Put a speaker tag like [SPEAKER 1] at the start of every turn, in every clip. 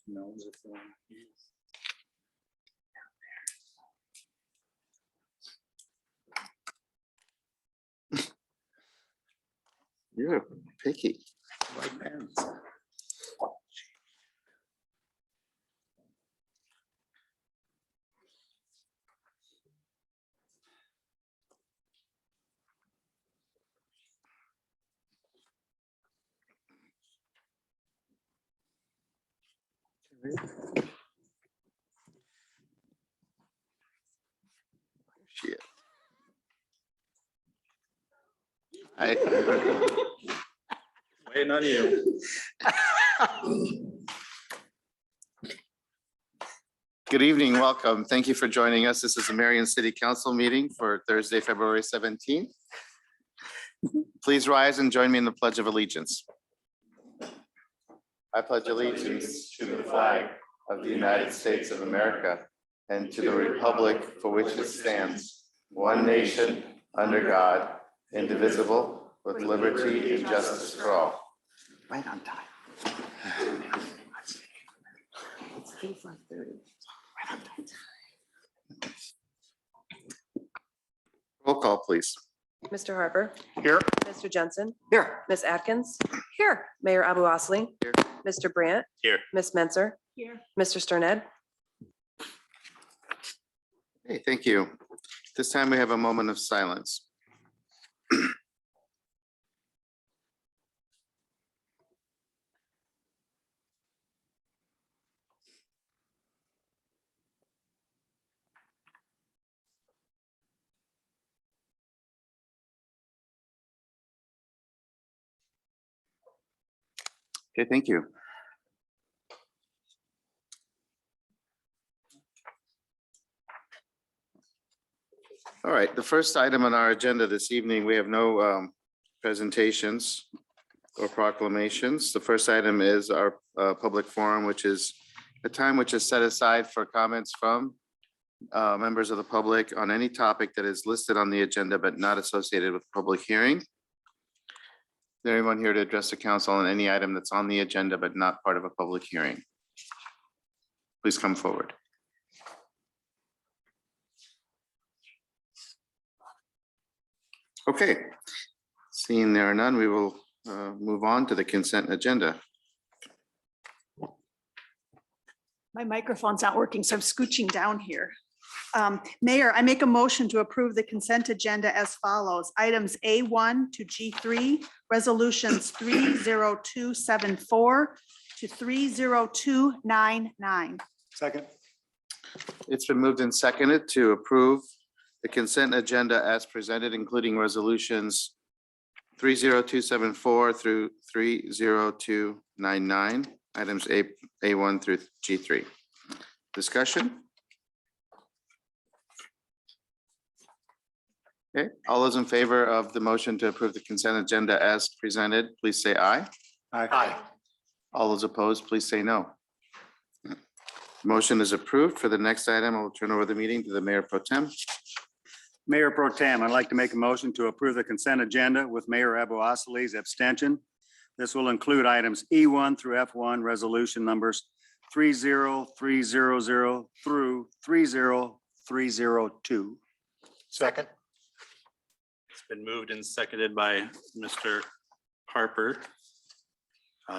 [SPEAKER 1] knows if they want to use.
[SPEAKER 2] You're picky.
[SPEAKER 1] White pens.
[SPEAKER 2] Shit.
[SPEAKER 1] Waiting on you.
[SPEAKER 2] Good evening, welcome. Thank you for joining us. This is the Marion City Council meeting for Thursday, February 17th. Please rise and join me in the Pledge of Allegiance. I pledge allegiance to the flag of the United States of America and to the republic for which it stands, one nation, under God, indivisible, with liberty and justice for all.
[SPEAKER 3] Right on time. It's 5:30. Right on time.
[SPEAKER 2] Roll call, please.
[SPEAKER 4] Mr. Harper.
[SPEAKER 1] Here.
[SPEAKER 4] Mr. Jensen.
[SPEAKER 3] Here.
[SPEAKER 4] Ms. Atkins. Here. Mayor Abu Osley.
[SPEAKER 2] Here.
[SPEAKER 4] Mr. Brandt.
[SPEAKER 1] Here.
[SPEAKER 4] Ms. Menzer.
[SPEAKER 3] Here.
[SPEAKER 4] Mr. Sterned.
[SPEAKER 2] Hey, thank you. This time we have a moment of silence. Okay, thank you. All right, the first item on our agenda this evening, we have no presentations or proclamations. The first item is our public forum, which is a time which is set aside for comments from members of the public on any topic that is listed on the agenda but not associated with public hearing. Is there anyone here to address the council on any item that's on the agenda but not part of a public hearing? Please come forward. Okay, seeing there are none, we will move on to the consent agenda.
[SPEAKER 5] My microphone's not working, so I'm scooching down here. Mayor, I make a motion to approve the consent agenda as follows. Items A1 to G3, resolutions 30274 to 30299.
[SPEAKER 1] Second.
[SPEAKER 2] It's been moved and seconded to approve the consent agenda as presented, including resolutions 30274 through 30299, items A1 through G3. Discussion? Okay, all those in favor of the motion to approve the consent agenda as presented, please say aye.
[SPEAKER 1] Aye.
[SPEAKER 2] All those opposed, please say no. Motion is approved. For the next item, I will turn over the meeting to the Mayor Pro Tem.
[SPEAKER 6] Mayor Pro Tem, I'd like to make a motion to approve the consent agenda with Mayor Abu Osley's abstention. This will include items E1 through F1, resolution numbers 30300 through 30302.
[SPEAKER 1] Second. It's been moved and seconded by Mr. Harper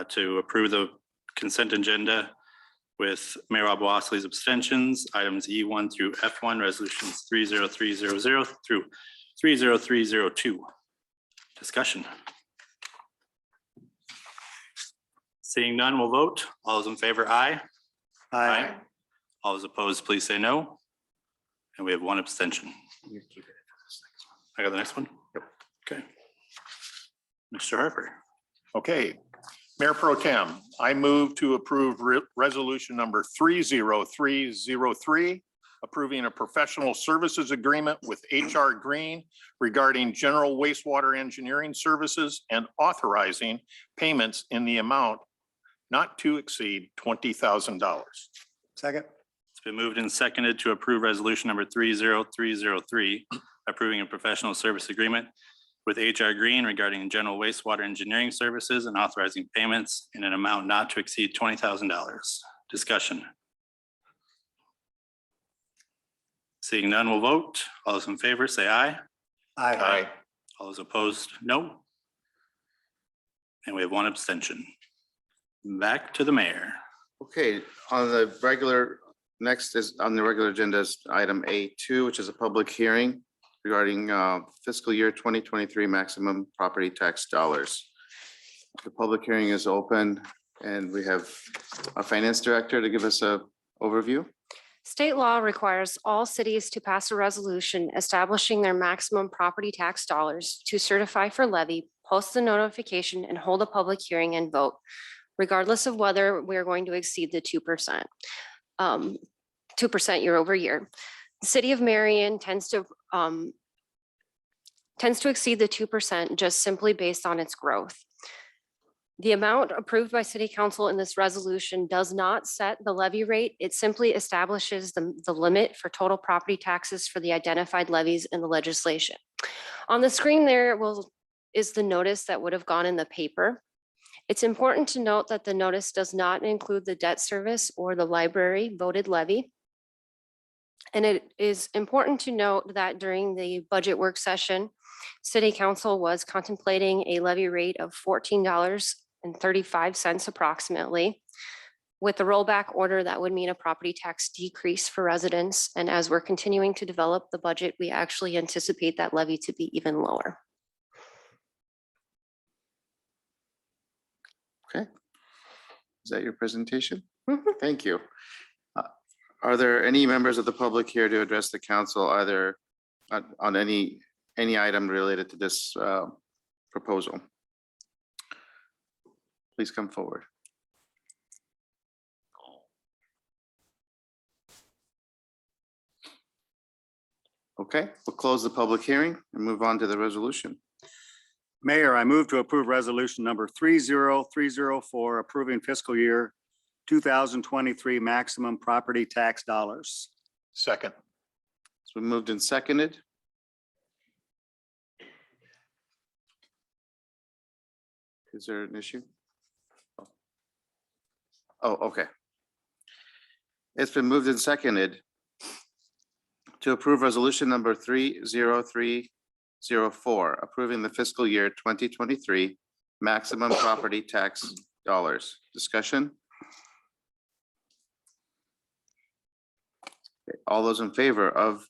[SPEAKER 1] to approve the consent agenda with Mayor Abu Osley's abstentions, items E1 through F1, resolutions 30300 through 30302. Discussion. Seeing none, we'll vote. All those in favor, aye.
[SPEAKER 6] Aye.
[SPEAKER 1] All those opposed, please say no. And we have one abstention. I got the next one? Yep. Okay. Mr. Harper.
[SPEAKER 7] Okay, Mayor Pro Tem, I move to approve resolution number 30303, approving a professional services agreement with HR Green regarding general wastewater engineering services and authorizing payments in the amount not to exceed $20,000.
[SPEAKER 6] Second.
[SPEAKER 1] It's been moved and seconded to approve resolution number 30303, approving a professional service agreement with HR Green regarding general wastewater engineering services and authorizing payments in an amount not to exceed $20,000. Discussion. Seeing none, we'll vote. All those in favor, say aye.
[SPEAKER 7] Aye.
[SPEAKER 1] All those opposed, no. And we have one abstention. Back to the mayor.
[SPEAKER 2] Okay, on the regular, next is on the regular agenda is item A2, which is a public hearing regarding fiscal year 2023 maximum property tax dollars. The public hearing is open and we have our finance director to give us a overview.
[SPEAKER 8] State law requires all cities to pass a resolution establishing their maximum property tax dollars to certify for levy, post the notification, and hold a public hearing and vote, regardless of whether we're going to exceed the 2%. 2% year over year. The city of Marion tends to exceed the 2% just simply based on its growth. The amount approved by city council in this resolution does not set the levy rate. It simply establishes the limit for total property taxes for the identified levies in the legislation. On the screen there is the notice that would have gone in the paper. It's important to note that the notice does not include the debt service or the library voted levy. And it is important to note that during the budget work session, city council was contemplating a levy rate of $14.35 approximately. With the rollback order, that would mean a property tax decrease for residents. And as we're continuing to develop the budget, we actually anticipate that levy to be even lower.
[SPEAKER 2] Okay. Is that your presentation?
[SPEAKER 8] Mhm.
[SPEAKER 2] Thank you. Are there any members of the public here to address the council either on any item related to this proposal? Please come forward. Okay, we'll close the public hearing and move on to the resolution.
[SPEAKER 6] Mayor, I move to approve resolution number 30304, approving fiscal year 2023 maximum property tax dollars.
[SPEAKER 7] Second.
[SPEAKER 2] It's been moved and seconded. Is there an issue? Oh, okay. It's been moved and seconded to approve resolution number 30304, approving the fiscal year 2023 maximum property tax dollars. Discussion? Okay, all those in favor of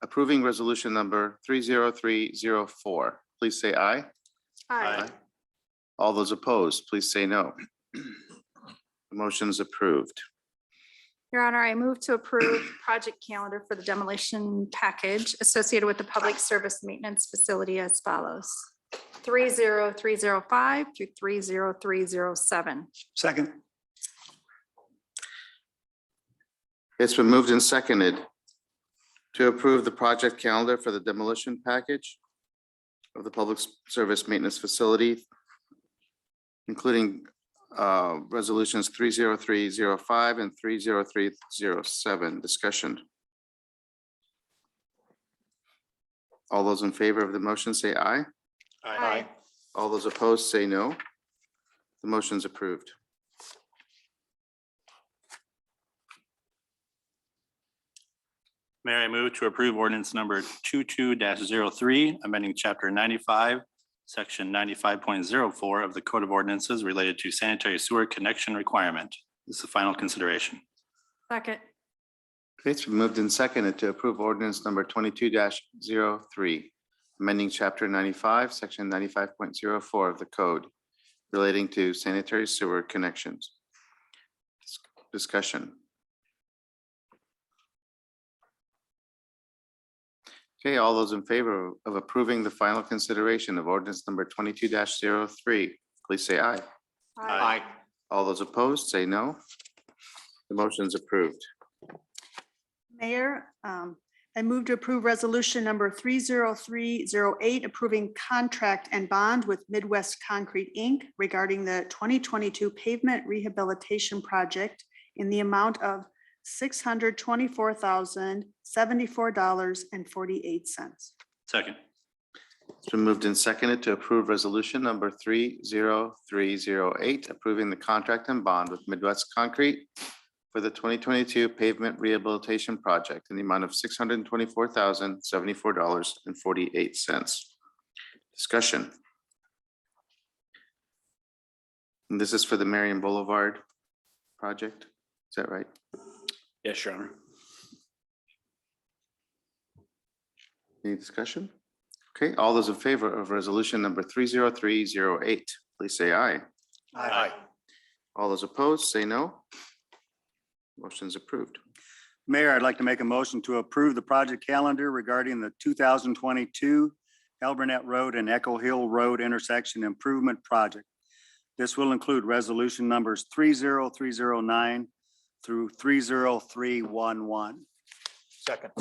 [SPEAKER 2] approving resolution number 30304, please say aye.
[SPEAKER 5] Aye.
[SPEAKER 2] All those opposed, please say no. The motion is approved.
[SPEAKER 9] Your Honor, I move to approve project calendar for the demolition package associated with the public service maintenance facility as follows. 30305 through 30307.
[SPEAKER 6] Second.
[SPEAKER 2] It's been moved and seconded to approve the project calendar for the demolition package of the public service maintenance facility, including resolutions 30305 and 30307. Discussion. All those in favor of the motion say aye.
[SPEAKER 9] Aye.
[SPEAKER 2] All those opposed say no. The motion is approved.
[SPEAKER 1] Mayor, I move to approve ordinance number 22-03, amending chapter 95, section 95.04 of the Code of Ordinances related to sanitary sewer connection requirement. This is the final consideration.
[SPEAKER 9] Second.
[SPEAKER 2] Okay, it's been moved and seconded to approve ordinance number 22-03, amending chapter 95, section 95.04 of the code relating to sanitary sewer connections. Discussion. Okay, all those in favor of approving the final consideration of ordinance number 22-03, please say aye.
[SPEAKER 7] Aye.
[SPEAKER 2] All those opposed, say no. The motion is approved.
[SPEAKER 5] Mayor, I move to approve resolution number 30308, approving contract and bond with Midwest Concrete, Inc. regarding the 2022 pavement rehabilitation project in the amount of $624,074.48.
[SPEAKER 1] Second.
[SPEAKER 2] It's been moved and seconded to approve resolution number 30308, approving the contract and bond with Midwest Concrete for the 2022 pavement rehabilitation project in the amount of $624,074.48. Discussion. And this is for the Marion Boulevard project. Is that right?
[SPEAKER 1] Yes, Your Honor.
[SPEAKER 2] Any discussion? Okay, all those in favor of resolution number 30308, please say aye.
[SPEAKER 7] Aye.
[SPEAKER 2] All those opposed, say no. Motion is approved.
[SPEAKER 6] Mayor, I'd like to make a motion to approve the project calendar regarding the 2022 Elbernet Road and Echo Hill Road intersection improvement project. This will include resolution numbers 30309 through 30311.
[SPEAKER 7] Second.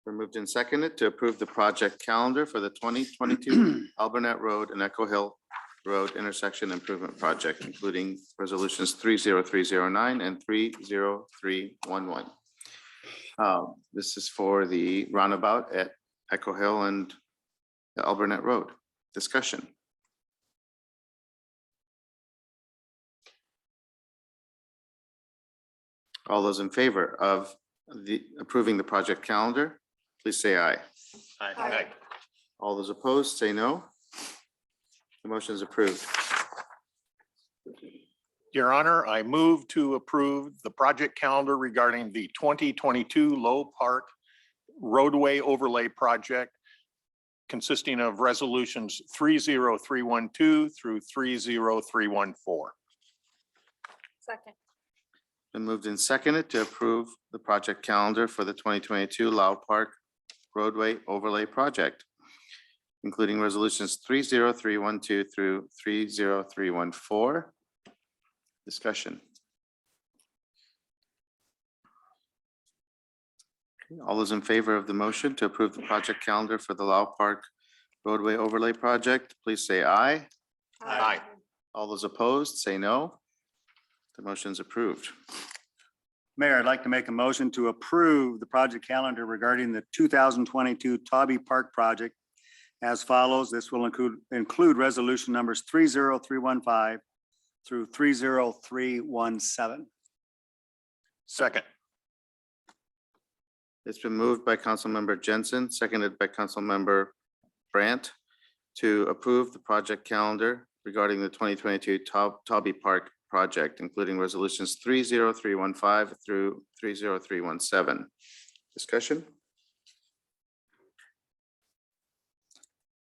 [SPEAKER 2] We're moved and seconded to approve the project calendar for the 2022 Albernet Road and Echo Hill Road intersection improvement project, including resolutions 30309 and 30311. This is for the roundabout at Echo Hill and the Albernet Road. Discussion. All those in favor of approving the project calendar, please say aye.
[SPEAKER 7] Aye.
[SPEAKER 2] All those opposed, say no. The motion is approved.
[SPEAKER 7] Your Honor, I move to approve the project calendar regarding the 2022 Low Park roadway overlay project consisting of resolutions 30312 through 30314.
[SPEAKER 9] Second.
[SPEAKER 2] Been moved and seconded to approve the project calendar for the 2022 Loud Park roadway overlay project, including resolutions 30312 through 30314. Discussion. Okay, all those in favor of the motion to approve the project calendar for the Loud Park roadway overlay project, please say aye.
[SPEAKER 7] Aye.
[SPEAKER 2] All those opposed, say no. The motion is approved.
[SPEAKER 6] Mayor, I'd like to make a motion to approve the project calendar regarding the 2022 Tobby Park project as follows. This will include resolution numbers 30315 through 30317.
[SPEAKER 7] Second.
[SPEAKER 2] It's been moved by Councilmember Jensen, seconded by Councilmember Brandt to approve the project calendar regarding the 2022 Tobby Park project, including resolutions 30315 through 30317. Discussion?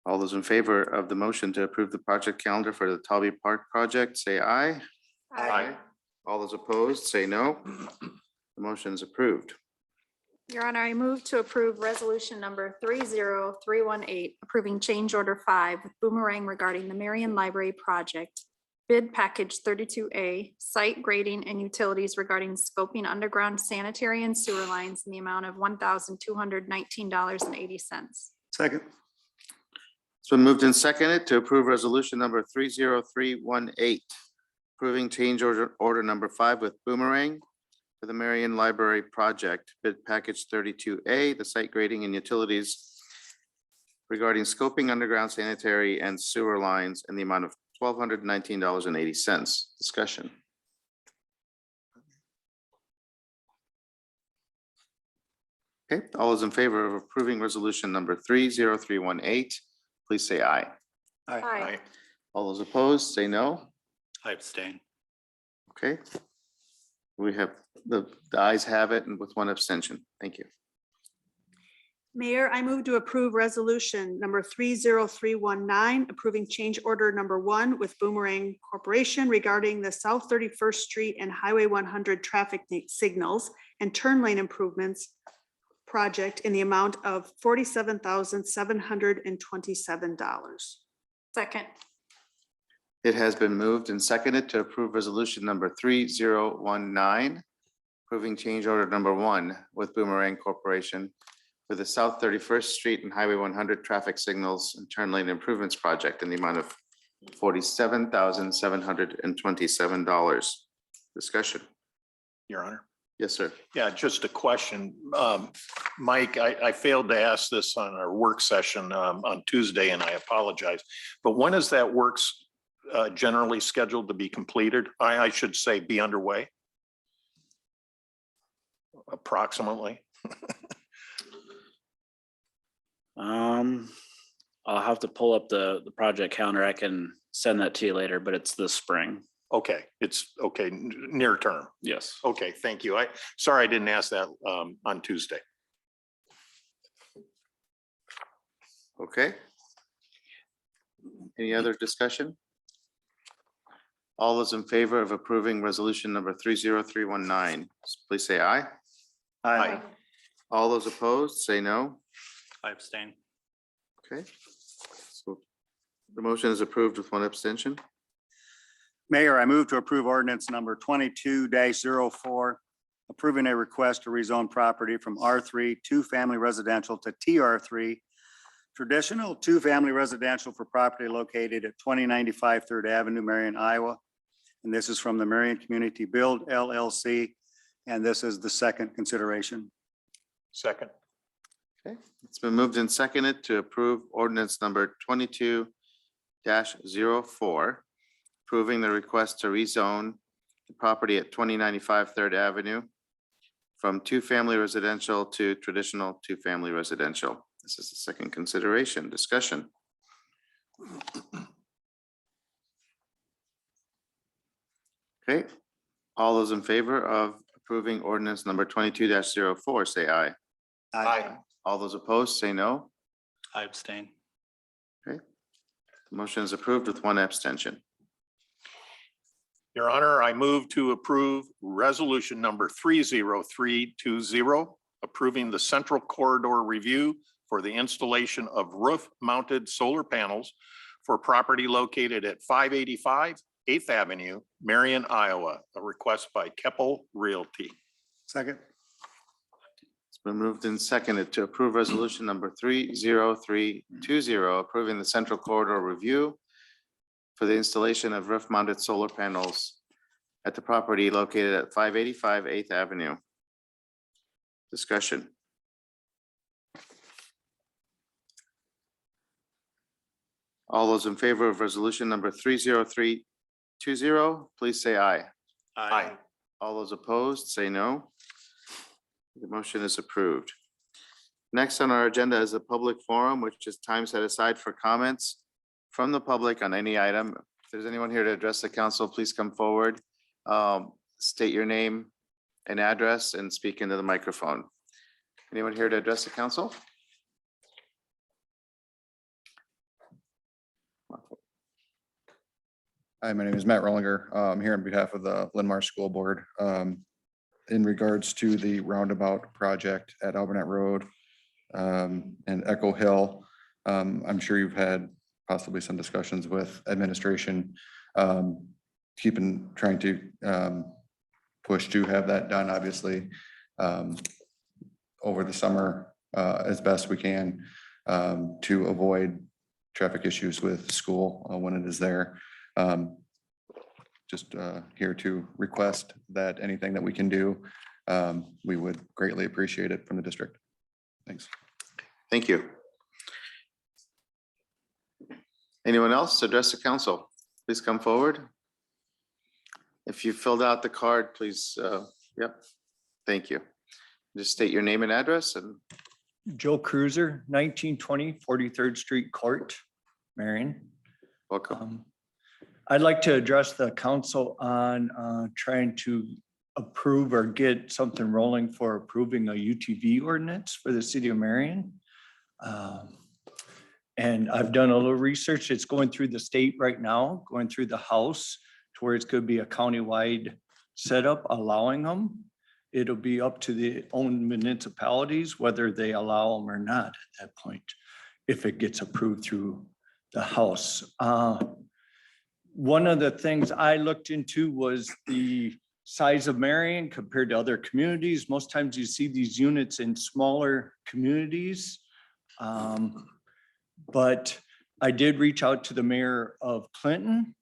[SPEAKER 2] All those in favor of the motion to approve the project calendar for the Tobby Park project, say aye.
[SPEAKER 7] Aye.
[SPEAKER 2] All those opposed, say no. The motion is approved.
[SPEAKER 9] Your Honor, I move to approve resolution number 30318, approving change order 5 with Boomerang regarding the Marion Library project. Bid package 32A, site grading and utilities regarding scoping underground sanitary and sewer lines in the amount of $1,219.80.
[SPEAKER 6] Second.
[SPEAKER 2] It's been moved and seconded to approve resolution number 30318, approving change order number 5 with Boomerang for the Marion Library project, bid package 32A, the site grading and utilities regarding scoping underground sanitary and sewer lines in the amount of $1,219.80. Discussion. Okay, all those in favor of approving resolution number 30318, please say aye.
[SPEAKER 9] Aye.
[SPEAKER 2] All those opposed, say no.
[SPEAKER 1] I abstain.
[SPEAKER 2] Okay. We have, the ayes have it, and with one abstention. Thank you.
[SPEAKER 5] Mayor, I move to approve resolution number 30319, approving change order number 1 with Boomerang Corporation regarding the South 31st Street and Highway 100 traffic signals and turn lane improvements project in the amount of $47,727.
[SPEAKER 9] Second.
[SPEAKER 2] It has been moved and seconded to approve resolution number 3019, approving change order number 1 with Boomerang Corporation for the South 31st Street and Highway 100 traffic signals and turn lane improvements project in the amount of $47,727. Discussion.
[SPEAKER 7] Your Honor.
[SPEAKER 2] Yes, sir.
[SPEAKER 7] Yeah, just a question. Mike, I failed to ask this on our work session on Tuesday, and I apologize. But when is that works generally scheduled to be completed? I should say be underway. approximately?
[SPEAKER 10] I'll have to pull up the project calendar. I can send that to you later, but it's this spring.
[SPEAKER 7] Okay, it's okay, near term.
[SPEAKER 10] Yes.
[SPEAKER 7] Okay, thank you. Sorry I didn't ask that on Tuesday.
[SPEAKER 2] Okay. Any other discussion? All those in favor of approving resolution number 30319, please say aye.
[SPEAKER 7] Aye.
[SPEAKER 2] All those opposed, say no.
[SPEAKER 1] I abstain.
[SPEAKER 2] Okay. So the motion is approved with one abstention.
[SPEAKER 6] Mayor, I move to approve ordinance number 22-04, approving a request to rezone property from R3 two-family residential to TR3 traditional two-family residential for property located at 2095 Third Avenue, Marion, Iowa. And this is from the Marion Community Build LLC, and this is the second consideration.
[SPEAKER 7] Second.
[SPEAKER 2] Okay, it's been moved and seconded to approve ordinance number 22-04, approving the request to rezone the property at 2095 Third Avenue from two-family residential to traditional two-family residential. This is the second consideration. Discussion. Okay, all those in favor of approving ordinance number 22-04, say aye.
[SPEAKER 7] Aye.
[SPEAKER 2] All those opposed, say no.
[SPEAKER 1] I abstain.
[SPEAKER 2] The motion is approved with one abstention.
[SPEAKER 7] Your Honor, I move to approve resolution number 30320, approving the central corridor review for the installation of roof-mounted solar panels for property located at 585 8th Avenue, Marion, Iowa, a request by Keppel Realty.
[SPEAKER 6] Second.
[SPEAKER 2] It's been moved and seconded to approve resolution number 30320, approving the central corridor review for the installation of roof-mounted solar panels at the property located at 585 8th Avenue. Discussion. All those in favor of resolution number 30320, please say aye.
[SPEAKER 7] Aye.
[SPEAKER 2] All those opposed, say no. The motion is approved. Next on our agenda is a public forum, which is time set aside for comments from the public on any item. If there's anyone here to address the council, please come forward. State your name and address and speak into the microphone. Anyone here to address the council?
[SPEAKER 11] Hi, my name is Matt Rollinger. I'm here on behalf of the Linmar School Board. In regards to the roundabout project at Albernet Road and Echo Hill, I'm sure you've had possibly some discussions with administration, trying to push to have that done, obviously, over the summer as best we can to avoid traffic issues with school when it is there. Just here to request that anything that we can do, we would greatly appreciate it from the district. Thanks.
[SPEAKER 2] Thank you. Anyone else to address the council? Please come forward. If you filled out the card, please, yep, thank you. Just state your name and address and.
[SPEAKER 12] Joe Cruiser, 1920 43rd Street Court, Marion.
[SPEAKER 2] Welcome.
[SPEAKER 12] I'd like to address the council on trying to approve or get something rolling for approving a UTV ordinance for the city of Marion. And I've done a little research. It's going through the state right now, going through the House to where it's going to be a countywide setup allowing them. It'll be up to the own municipalities whether they allow them or not at that point, if it gets approved through the House. One of the things I looked into was the size of Marion compared to other communities. Most times you see these units in smaller communities. But I did reach out to the mayor of Clinton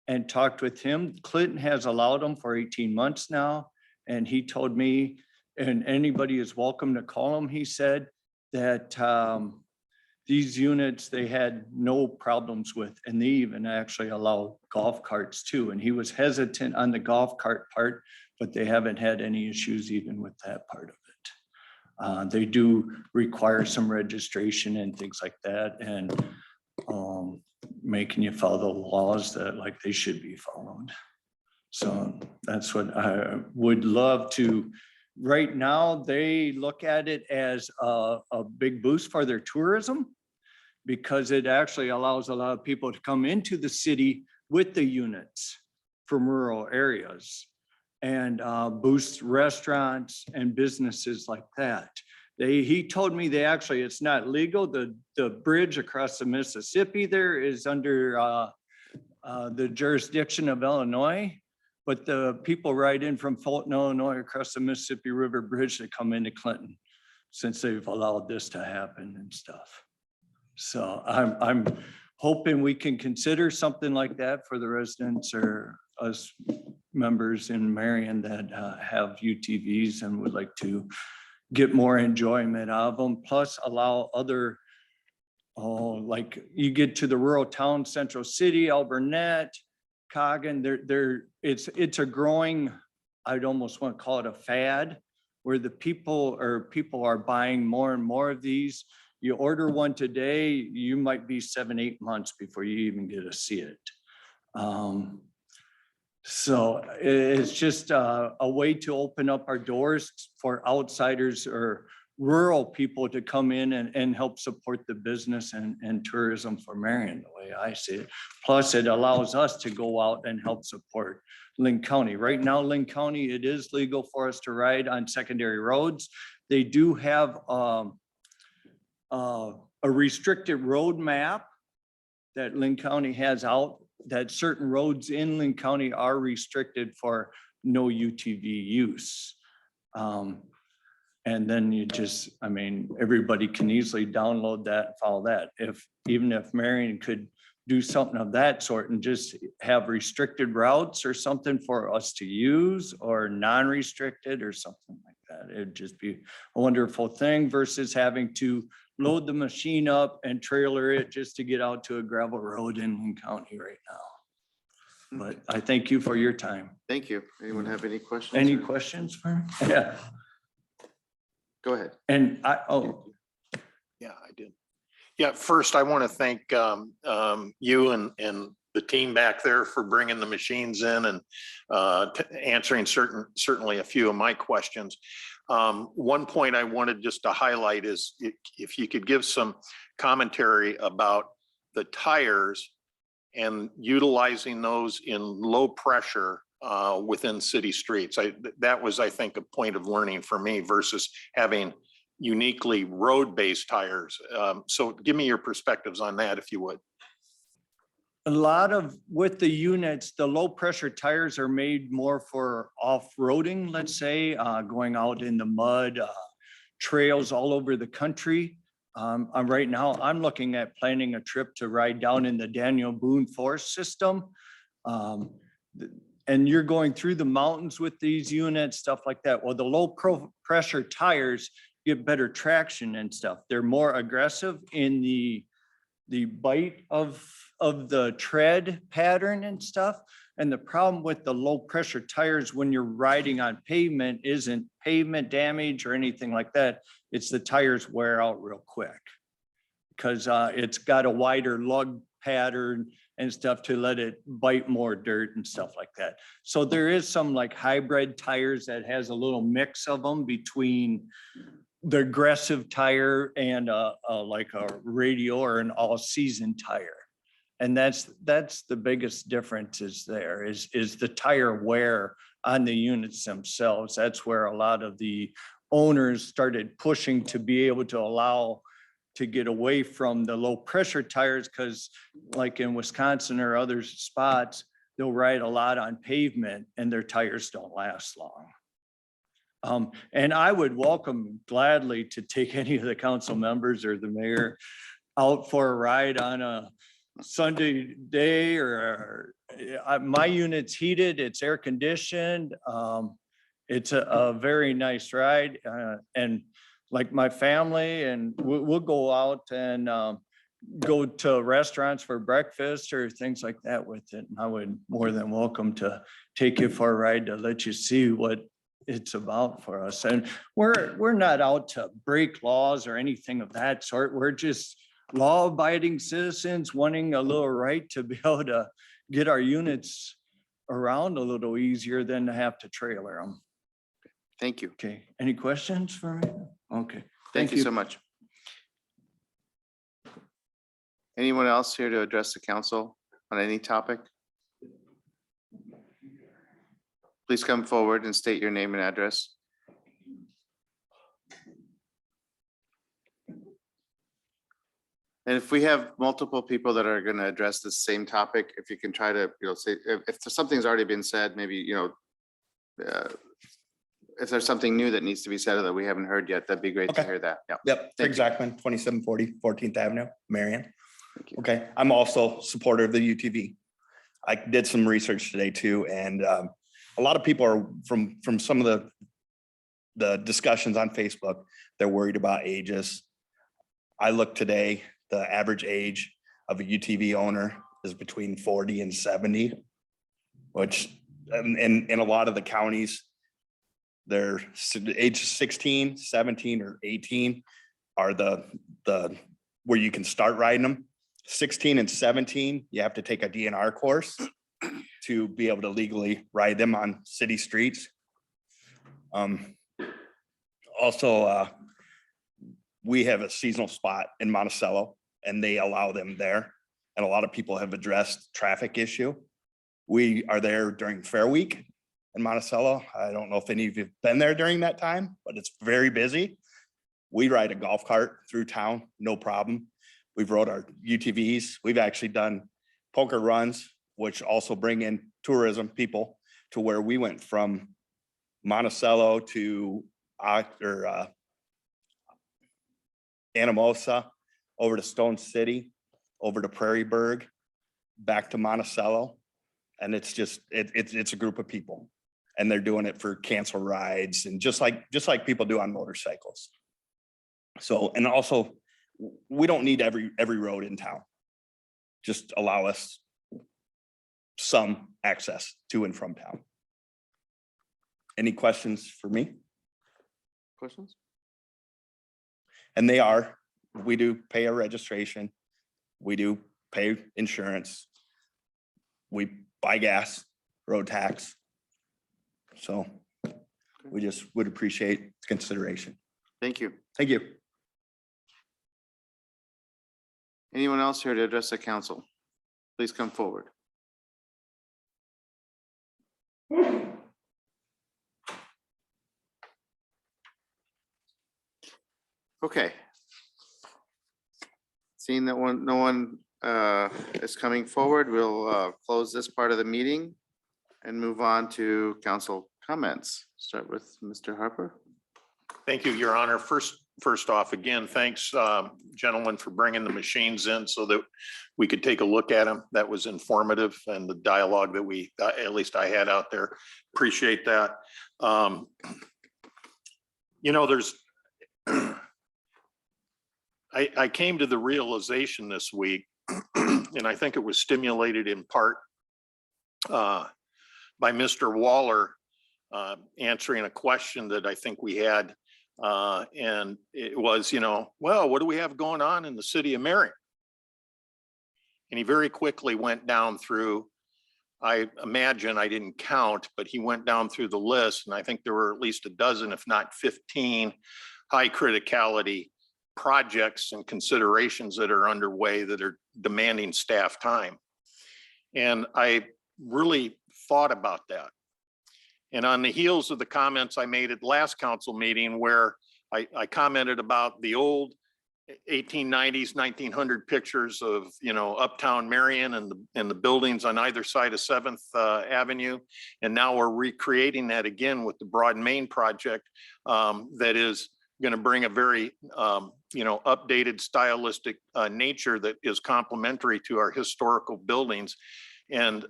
[SPEAKER 12] and talked with him. Clinton has allowed them for 18 months now. And he told me, and anybody is welcome to call him, he said, that the these units, they had no problems with, and they even actually allow golf carts too. And he was hesitant on the golf cart part, but they haven't had any issues even with that part of it. They do require some registration and things like that, and making you follow the laws that like they should be followed. So that's what I would love to. Right now, they look at it as a big boost for their tourism, because it actually allows a lot of people to come into the city with the units from rural areas, and boost restaurants and businesses like that. He told me it's not legal. The bridge across the Mississippi there is under the jurisdiction of Illinois, but the people ride in from Fulton, Illinois across the Mississippi River Bridge to come into Clinton, since they've allowed this to happen and stuff. So I'm hoping we can consider something like that for the residents or us members in Marion that have UTVs and would like to get more enjoyment out of them, plus allow other, like you get to the rural town, Central City, Alburnett, Coggin, it's a growing, I'd almost want to call it a fad, where the people are buying more and more of these. You order one today, you might be 7-8 months before you even get to see it. So it's just a way to open up our doors for outsiders or rural people to come in and help support the business and tourism for Marion, the way I see it. Plus, it allows us to go out and help support Lynn County. Right now, Lynn County, it is legal for us to ride on secondary roads. They do have a restricted road map that Lynn County has out, that certain roads in Lynn County are restricted for no UTV use. And then everybody can easily download that and follow that. Even if Marion could do something of that sort and just have restricted routes or something for us to use, or non-restricted or something like that, it'd just be a wonderful thing versus having to load the machine up and trailer it just to get out to a gravel road in Lynn County right now. But I thank you for your time.
[SPEAKER 2] Thank you. Anyone have any questions?
[SPEAKER 12] Any questions for me? Yeah.
[SPEAKER 2] Go ahead.
[SPEAKER 12] And
[SPEAKER 7] Yeah, I did. Yeah, first I want to thank you and the team back there for bringing the machines in and answering certainly a few of my questions. One point I wanted just to highlight is if you could give some commentary about the tires and utilizing those in low pressure within city streets. That was, I think, a point of learning for me versus having uniquely road-based tires. So give me your perspectives on that, if you would.
[SPEAKER 12] a lot of, with the units, the low pressure tires are made more for off-roading, let's say, going out in the mud, trails all over the country. Right now, I'm looking at planning a trip to ride down in the Daniel Boone Forest System. And you're going through the mountains with these units, stuff like that. Well, the low pressure tires get better traction and stuff. They're more aggressive in the bite of the tread pattern and stuff. And the problem with the low pressure tires when you're riding on pavement isn't pavement damage or anything like that. It's the tires wear out real quick because it's got a wider lug pattern and stuff to let it bite more dirt and stuff like that. So there is some like hybrid tires that has a little mix of them between the aggressive tire and like a radial or an all-season tire. And that's the biggest difference is there is the tire wear on the units themselves. That's where a lot of the owners started pushing to be able to allow to get away from the low pressure tires, because like in Wisconsin or other spots, they'll ride a lot on pavement and their tires don't last long. And I would welcome gladly to take any of the council members or the mayor out for a ride on a Sunday day or my unit's heated, it's air conditioned. It's a very nice ride. And like my family, and we'll go out and go to restaurants for breakfast or things like that with it. And I would more than welcome to take you for a ride to let you see what it's about for us. And we're not out to break laws or anything of that sort. We're just law-abiding citizens wanting a little right to be able to get our units around a little easier than to have to trailer them.
[SPEAKER 2] Thank you.
[SPEAKER 12] Okay, any questions for me? Okay.
[SPEAKER 2] Thank you so much. Anyone else here to address the council on any topic? Please come forward and state your name and address. And if we have multiple people that are going to address the same topic, if you can try to, say, if something's already been said, maybe, if there's something new that needs to be said or that we haven't heard yet, that'd be great to
[SPEAKER 13] Okay.
[SPEAKER 2] hear that. Yeah.
[SPEAKER 13] Yep,
[SPEAKER 2] Thank
[SPEAKER 13] Craig
[SPEAKER 2] you.
[SPEAKER 13] Zachman, 2740 14th Avenue, Marion.
[SPEAKER 2] Thank you.
[SPEAKER 13] Okay, I'm also a supporter of the UTV. I did some research today too, and a lot of people are from some of the discussions on Facebook, they're worried about ages. I looked today, the average age of a UTV owner is between 40 and 70, which in a lot of the counties, they're age 16, 17, or 18 are the where you can start riding them. 16 and 17, you have to take a DNR course to be able to legally ride them on city streets. Also, we have a seasonal spot in Monticello and they allow them there. And a lot of people have addressed traffic issue. We are there during Fair Week in Monticello. I don't know if any of you have been there during that time, but it's very busy. We ride a golf cart through town, no problem. We've rode our UTVs. We've actually done poker runs, which also bring in tourism people to where we went from Monticello to Anamosa, over to Stone City, over to Prairieburg, back to Monticello. And it's just, it's a group of people and they're doing it for cancel rides and just like people do on motorcycles. So, and also we don't need every road in town. Just allow us some access to and from town. Any questions for me?
[SPEAKER 2] Questions?
[SPEAKER 13] And we do pay a registration. We do pay insurance. We buy gas, road tax. So we just would appreciate consideration.
[SPEAKER 2] Thank you.
[SPEAKER 13] Thank you.
[SPEAKER 2] Anyone else here to address the council? Please come forward. Okay. Seeing that no one is coming forward, we'll close this part of the meeting and move on to council comments. Start with Mr. Harper.
[SPEAKER 7] Thank you, Your Honor. First off, again, thanks, gentlemen, for bringing the machines in so that we could take a look at them. That was informative, and the dialogue that at least I had out there. Appreciate that. There's I came to the realization this week, and I think it was stimulated in part by Mr. Waller answering a question that I think we had. And it was, well, what do we have going on in the city of Marion? And he very quickly went down through, I imagine, I didn't count, but he went down through the list. And I think there were at least a dozen, if not 15, high criticality projects and considerations that are underway that are demanding staff time. And I really thought about that. And on the heels of the comments I made at last council meeting, where I commented about the old 1890s, 1900 pictures of, uptown Marion and the buildings on either side of 7th Avenue. And now we're recreating that again with the Broad Main project that is going to bring a very, updated stylistic nature that is complementary to our historical buildings. And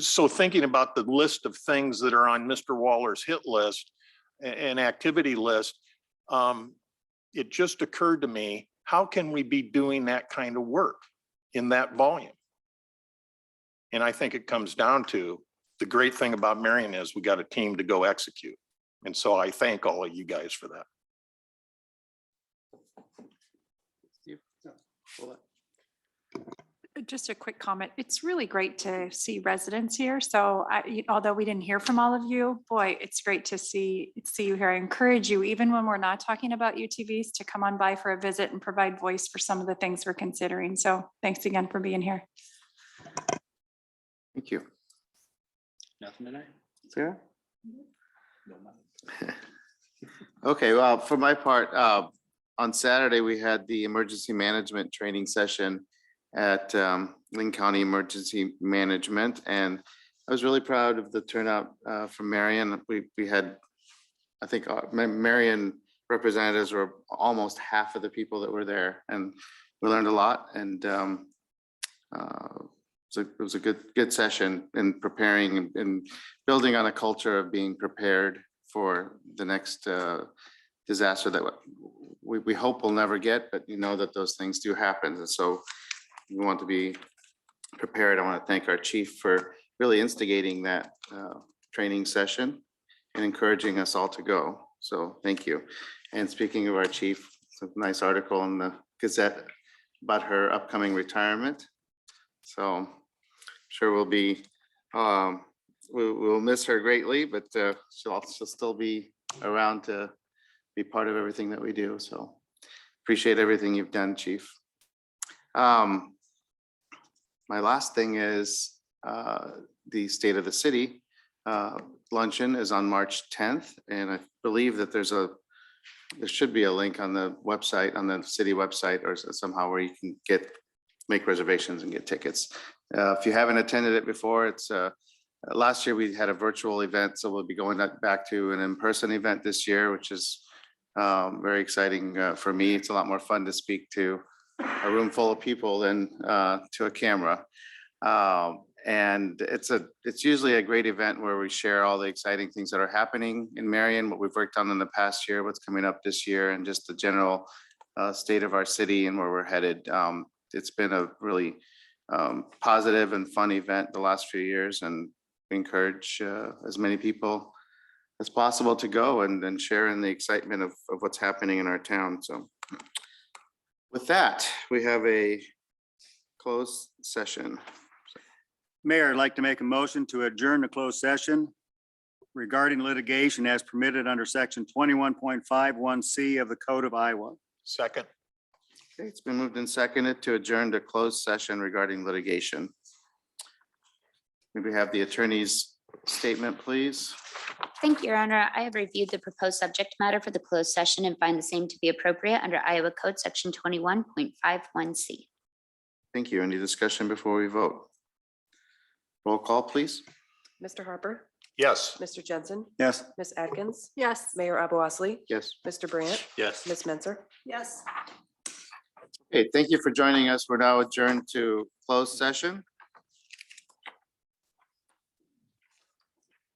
[SPEAKER 7] so thinking about the list of things that are on Mr. Waller's hit list, an activity list, it just occurred to me, how can we be doing that kind of work in that volume? And I think it comes down to, the great thing about Marion is we got a team to go execute. And so I thank all of you guys for that.
[SPEAKER 9] Just a quick comment. It's really great to see residents here. So although we didn't hear from all of you, boy, it's great to see you here. I encourage you, even when we're not talking about UTVs, to come on by for a visit and provide voice for some of the things we're considering. So thanks again for being here.
[SPEAKER 2] Thank you.
[SPEAKER 10] Nothing tonight?
[SPEAKER 2] Sarah? Okay, well, for my part, on Saturday, we had the emergency management training session at Lynn County Emergency Management, and I was really proud of the turnout from Marion. We had, I think, Marion representatives were almost half of the people that were there, and we learned a lot. And it was a good session in preparing and building on a culture of being prepared for the next disaster that we hope we'll never get, but you know that those things do happen. And so we want to be prepared. I want to thank our chief for really instigating that training session and encouraging us all to go. So thank you. And speaking of our chief, it's a nice article in the Gazette about her upcoming retirement. So sure we'll be, we'll miss her greatly, but she'll still be around to be part of everything that we do. So appreciate everything you've done, Chief. My last thing is the State of the City luncheon is on March 10th, and I believe that there should be a link on the website, on the city website, or somehow where you can make reservations and get tickets. If you haven't attended it before, it's last year we had a virtual event, so we'll be going back to an in-person event this year, which is very exciting for me. It's a lot more fun to speak to a room full of people than to a camera. And it's usually a great event where we share all the exciting things that are happening in Marion, what we've worked on in the past year, what's coming up this year, and just the general state of our city and where we're headed. It's been a really positive and fun event the last few years, and we encourage as many people as possible to go and share in the excitement of what's happening in our town. So with that, we have a closed session.
[SPEAKER 6] Mayor, I'd like to make a motion to adjourn the closed session regarding litigation as permitted under section 21.51C of the Code of Iowa.
[SPEAKER 7] Second.
[SPEAKER 2] Okay, it's been moved and seconded to adjourn to closed session regarding litigation. May we have the attorney's statement, please?
[SPEAKER 14] Thank you, Your Honor. I have reviewed the proposed subject matter for the closed session and find the same to be appropriate under Iowa Code Section 21.51C.
[SPEAKER 2] Thank you. Any discussion before we vote? Roll call, please.
[SPEAKER 4] Mr. Harper,
[SPEAKER 7] Yes.
[SPEAKER 4] Mr. Jensen,
[SPEAKER 6] Yes.
[SPEAKER 4] Ms. Atkins,
[SPEAKER 5] Yes.
[SPEAKER 4] Mayor Abu Osley,
[SPEAKER 2] Yes.
[SPEAKER 4] Mr. Brandt,
[SPEAKER 1] Yes.
[SPEAKER 4] Ms. Menzer.
[SPEAKER 5] Yes.
[SPEAKER 2] Okay, thank you for joining us. We're now adjourned to closed session.